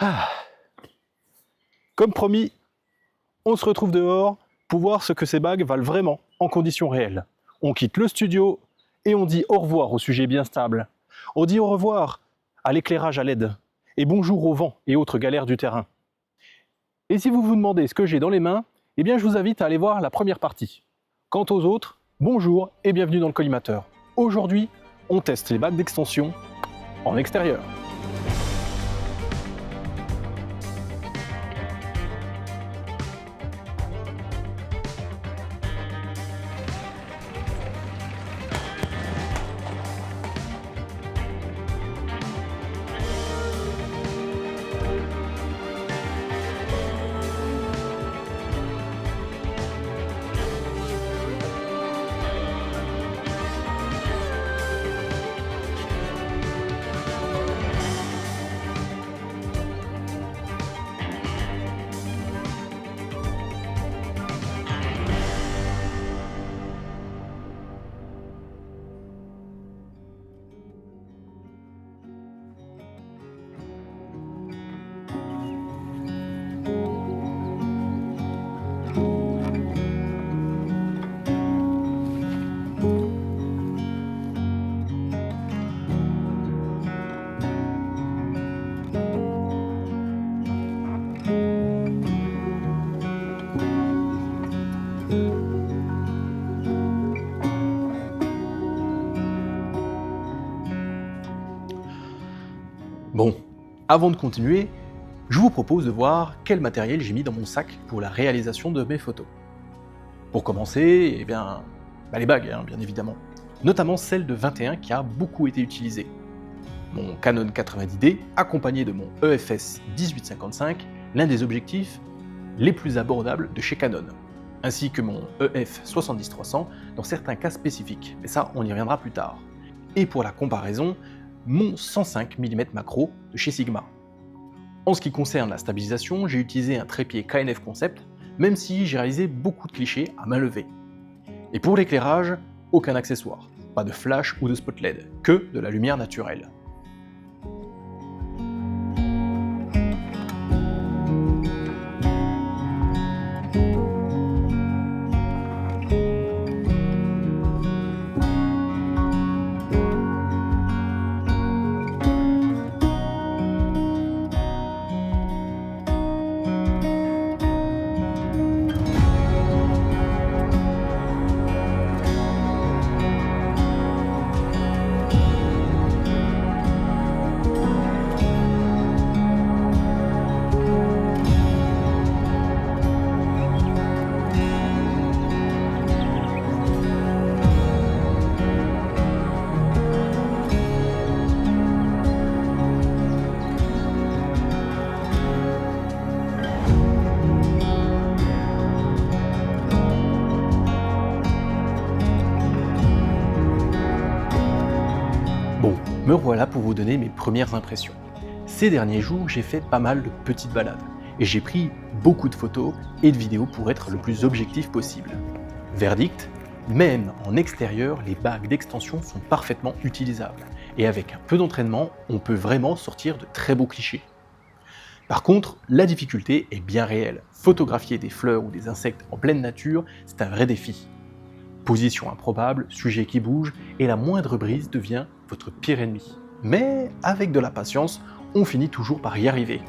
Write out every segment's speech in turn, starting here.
Ah. Comme promis, on se retrouve dehors pour voir ce que ces bagues valent vraiment en conditions réelles. On quitte le studio et on dit au revoir au sujet bien stable. On dit au revoir à l'éclairage à LED et bonjour au vent et autres galères du terrain. Et si vous vous demandez ce que j'ai dans les mains, eh bien je vous invite à aller voir la première partie. Quant aux autres, bonjour et bienvenue dans le collimateur. Aujourd'hui, on teste les bagues d'extension en extérieur. Bon, avant de continuer, je vous propose de voir quel matériel j'ai mis dans mon sac pour la réalisation de mes photos. Pour commencer, les bagues, bien évidemment. Notamment celle de 21 qui a beaucoup été utilisée. Mon Canon 90D accompagné de mon EFS 1855, l'un des objectifs les plus abordables de chez Canon, ainsi que mon EF 70-300 dans certains cas spécifiques, mais ça on y reviendra plus tard. Et pour la comparaison, mon 105 mm macro de chez Sigma. En ce qui concerne la stabilisation, j'ai utilisé un trépied KNF Concept, même si j'ai réalisé beaucoup de clichés à main levée. Et pour l'éclairage, aucun accessoire, pas de flash ou de spot LED, que de la lumière naturelle. Bon, me voilà pour vous donner mes premières impressions. Ces derniers jours, j'ai fait pas mal de petites balades, et j'ai pris beaucoup de photos et de vidéos pour être le plus objectif possible. Verdict, même en extérieur, les bagues d'extension sont parfaitement utilisables, et avec un peu d'entraînement, on peut vraiment sortir de très beaux clichés. Par contre, la difficulté est bien réelle. Photographier des fleurs ou des insectes en pleine nature, c'est un vrai défi. Position improbable, sujet qui bouge, et la moindre brise devient votre pire ennemi. Mais avec de la patience, on finit toujours par y arriver.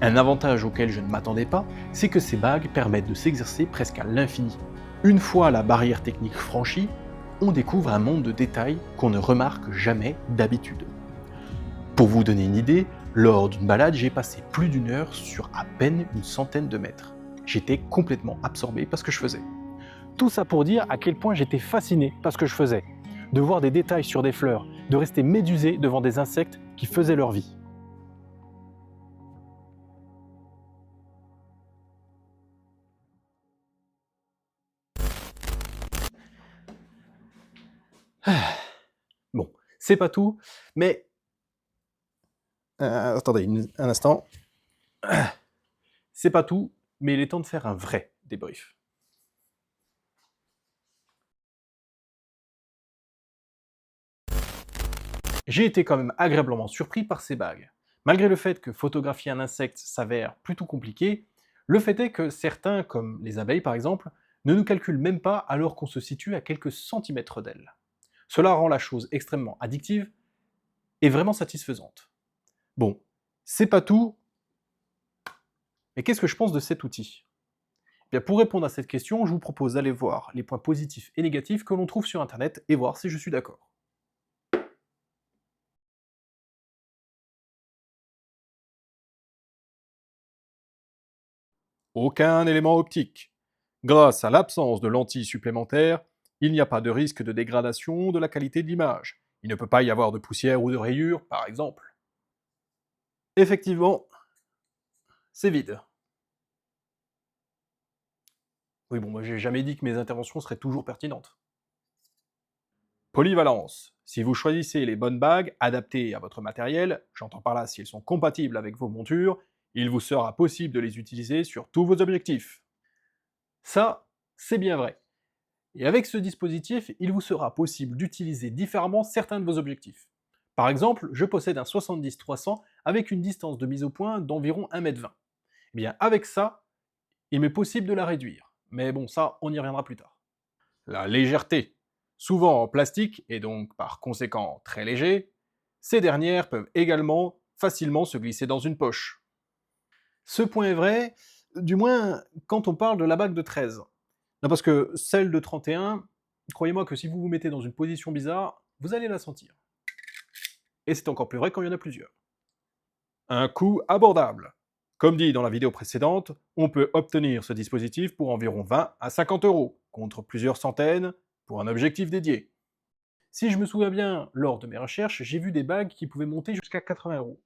Un avantage auquel je ne m'attendais pas, c'est que ces bagues permettent de s'exercer presque à l'infini. Une fois la barrière technique franchie, on découvre un monde de détails qu'on ne remarque jamais d'habitude. Pour vous donner une idée, lors d'une balade, j'ai passé plus d'une heure sur à peine une centaine de mètres. J'étais complètement absorbé par ce que je faisais. Tout ça pour dire à quel point j'étais fasciné par ce que je faisais. De voir des détails sur des fleurs, de rester médusé devant des insectes qui faisaient leur vie. Bon, c'est pas tout, mais... attendez un instant. C'est pas tout, mais il est temps de faire un vrai débrief. J'ai été quand même agréablement surpris par ces bagues. Malgré le fait que photographier un insecte s'avère plutôt compliqué, le fait est que certains, comme les abeilles par exemple, ne nous calculent même pas alors qu'on se situe à quelques centimètres d'elles. Cela rend la chose extrêmement addictive et vraiment satisfaisante. Bon, c'est pas tout, mais qu'est-ce que je pense de cet outil? Eh bien, pour répondre à cette question, je vous propose d'aller voir les points positifs et négatifs que l'on trouve sur Internet et voir si je suis d'accord. Aucun élément optique. Grâce à l'absence de lentilles supplémentaires, il n'y a pas de risque de dégradation de la qualité de l'image. Il ne peut pas y avoir de poussière ou de rayures, par exemple. Effectivement, c'est vide. Oui, bon, moi j'ai jamais dit que mes interventions seraient toujours pertinentes. Polyvalence. Si vous choisissez les bonnes bagues adaptées à votre matériel, j'entends par là si elles sont compatibles avec vos montures, il vous sera possible de les utiliser sur tous vos objectifs. Ça, c'est bien vrai. Et avec ce dispositif, il vous sera possible d'utiliser différemment certains de vos objectifs. Par exemple, je possède un 70-300 avec une distance de mise au point d'environ 1,20 m. Eh bien, avec ça, il m'est possible de la réduire. Mais bon, ça, on y reviendra plus tard. La légèreté. Souvent en plastique et donc par conséquent très léger, ces dernières peuvent également facilement se glisser dans une poche. Ce point est vrai, du moins quand on parle de la bague de 13. Non, parce que celle de 31, croyez-moi que si vous vous mettez dans une position bizarre, vous allez la sentir. Et c'est encore plus vrai quand il y en a plusieurs. Un coût abordable. Comme dit dans la vidéo précédente, on peut obtenir ce dispositif pour environ 20 à 50 euros, contre plusieurs centaines pour un objectif dédié. Si je me souviens bien, lors de mes recherches, j'ai vu des bagues qui pouvaient monter jusqu'à 80 euros.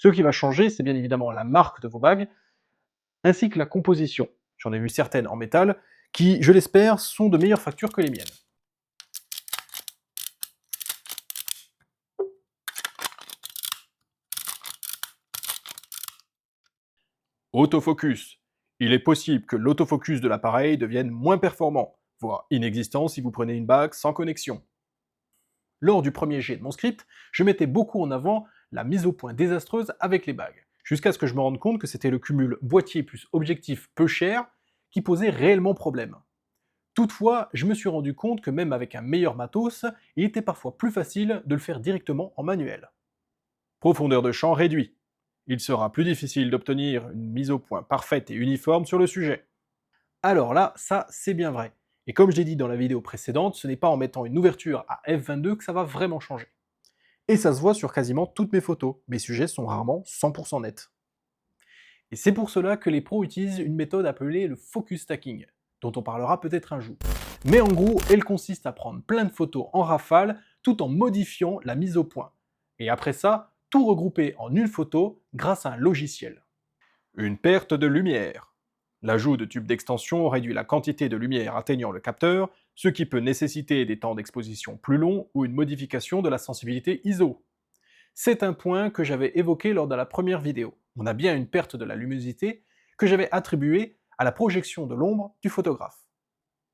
Ce qui va changer, c'est bien évidemment la marque de vos bagues, ainsi que la composition. J'en ai vu certaines en métal, qui, je l'espère, sont de meilleure facture que les miennes. Autofocus. Il est possible que l'autofocus de l'appareil devienne moins performant, voire inexistant si vous prenez une bague sans connexion. Lors du premier jet de mon script, je mettais beaucoup en avant la mise au point désastreuse avec les bagues, jusqu'à ce que je me rende compte que c'était le cumul boîtier plus objectif peu cher qui posait réellement problème. Toutefois, je me suis rendu compte que même avec un meilleur matos, il était parfois plus facile de le faire directement en manuel. Profondeur de champ réduite. Il sera plus difficile d'obtenir une mise au point parfaite et uniforme sur le sujet. Alors là, ça c'est bien vrai. Et comme je l'ai dit dans la vidéo précédente, ce n'est pas en mettant une ouverture à f22 que ça va vraiment changer. Et ça se voit sur quasiment toutes mes photos, mes sujets sont rarement 100% nets. Et c'est pour cela que les pros utilisent une méthode appelée le focus stacking, dont on parlera peut-être un jour. Mais en gros, elle consiste à prendre plein de photos en rafale tout en modifiant la mise au point. Et après ça, tout regrouper en une photo grâce à un logiciel. Une perte de lumière. L'ajout de tubes d'extension réduit la quantité de lumière atteignant le capteur, ce qui peut nécessiter des temps d'exposition plus longs ou une modification de la sensibilité ISO. C'est un point que j'avais évoqué lors de la première vidéo. On a bien une perte de la luminosité que j'avais attribuée à la projection de l'ombre du photographe.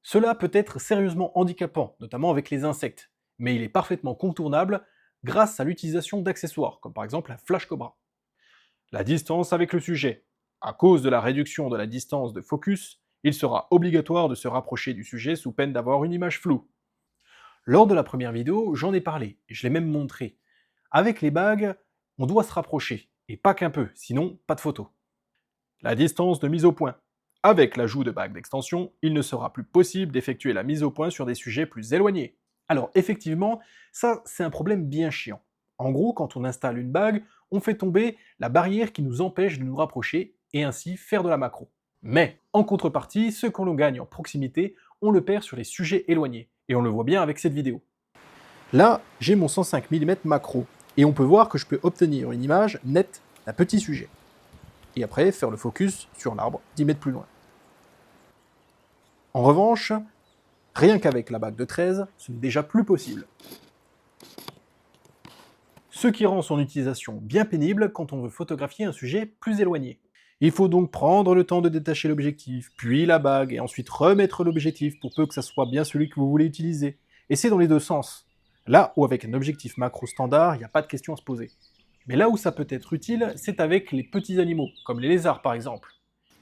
Cela peut être sérieusement handicapant, notamment avec les insectes, mais il est parfaitement contournable grâce à l'utilisation d'accessoires, comme par exemple un flash cobra. La distance avec le sujet. À cause de la réduction de la distance de focus, il sera obligatoire de se rapprocher du sujet sous peine d'avoir une image floue. Lors de la première vidéo, j'en ai parlé, et je l'ai même montré. Avec les bagues, on doit se rapprocher, et pas qu'un peu, sinon pas de photo. La distance de mise au point. Avec l'ajout de bagues d'extension, il ne sera plus possible d'effectuer la mise au point sur des sujets plus éloignés. Alors effectivement, ça c'est un problème bien chiant. En gros, quand on installe une bague, on fait tomber la barrière qui nous empêche de nous rapprocher et ainsi faire de la macro. Mais, en contrepartie, ce qu'on gagne en proximité, on le perd sur les sujets éloignés, et on le voit bien avec cette vidéo. Là, j'ai mon 105 mm macro, et on peut voir que je peux obtenir une image nette d'un petit sujet. Et après, faire le focus sur l'arbre 10 mètres plus loin. En revanche, rien qu'avec la bague de 13, ce n'est déjà plus possible. Ce qui rend son utilisation bien pénible quand on veut photographier un sujet plus éloigné. Il faut donc prendre le temps de détacher l'objectif, puis la bague, et ensuite remettre l'objectif pour peu que ça soit bien celui que vous voulez utiliser. Et c'est dans les deux sens. Là où avec un objectif macro standard, il n'y a pas de question à se poser. Mais là où ça peut être utile, c'est avec les petits animaux, comme les lézards par exemple.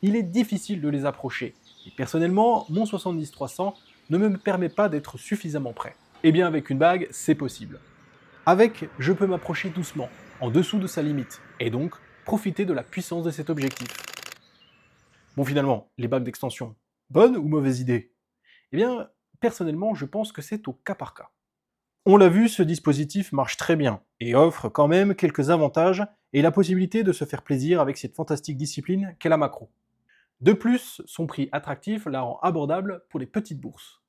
Il est difficile de les approcher, et personnellement, mon 70-300 ne me permet pas d'être suffisamment près. Et bien avec une bague, c'est possible. Avec, je peux m'approcher doucement, en dessous de sa limite, et donc profiter de la puissance de cet objectif. Bon finalement, les bagues d'extension, bonne ou mauvaise idée? Eh bien, personnellement, je pense que c'est au cas par cas. On l'a vu, ce dispositif marche très bien, et offre quand même quelques avantages, et la possibilité de se faire plaisir avec cette fantastique discipline qu'est la macro. De plus, son prix attractif la rend abordable pour les petites bourses.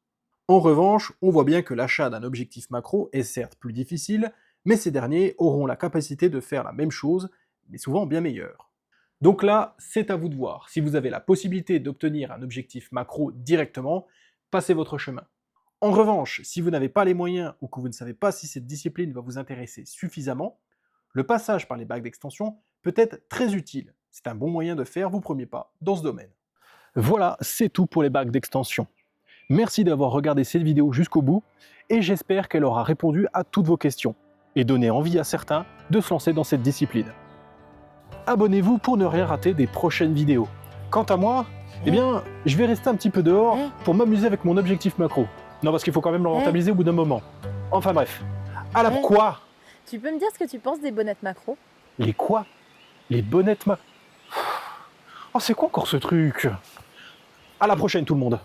En revanche, on voit bien que l'achat d'un objectif macro est certes plus difficile, mais ces derniers auront la capacité de faire la même chose, mais souvent bien meilleure. Donc là, c'est à vous de voir. Si vous avez la possibilité d'obtenir un objectif macro directement, passez votre chemin. En revanche, si vous n'avez pas les moyens ou que vous ne savez pas si cette discipline va vous intéresser suffisamment, le passage par les bagues d'extension peut être très utile. C'est un bon moyen de faire vos premiers pas dans ce domaine. Voilà, c'est tout pour les bagues d'extension. Merci d'avoir regardé cette vidéo jusqu'au bout et j'espère qu'elle aura répondu à toutes vos questions et donné envie à certains de se lancer dans cette discipline. Abonnez-vous pour ne rien rater des prochaines vidéos. Quant à moi, eh bien, je vais rester un petit peu dehors pour m'amuser avec mon objectif macro. Non, parce qu'il faut quand même le rentabiliser au bout d'un moment. Enfin bref. À la quoi? Tu peux me dire ce que tu penses des bonnettes macro? Les quoi? Les bonnettes Oh, c'est quoi encore ce truc? À la prochaine tout le monde.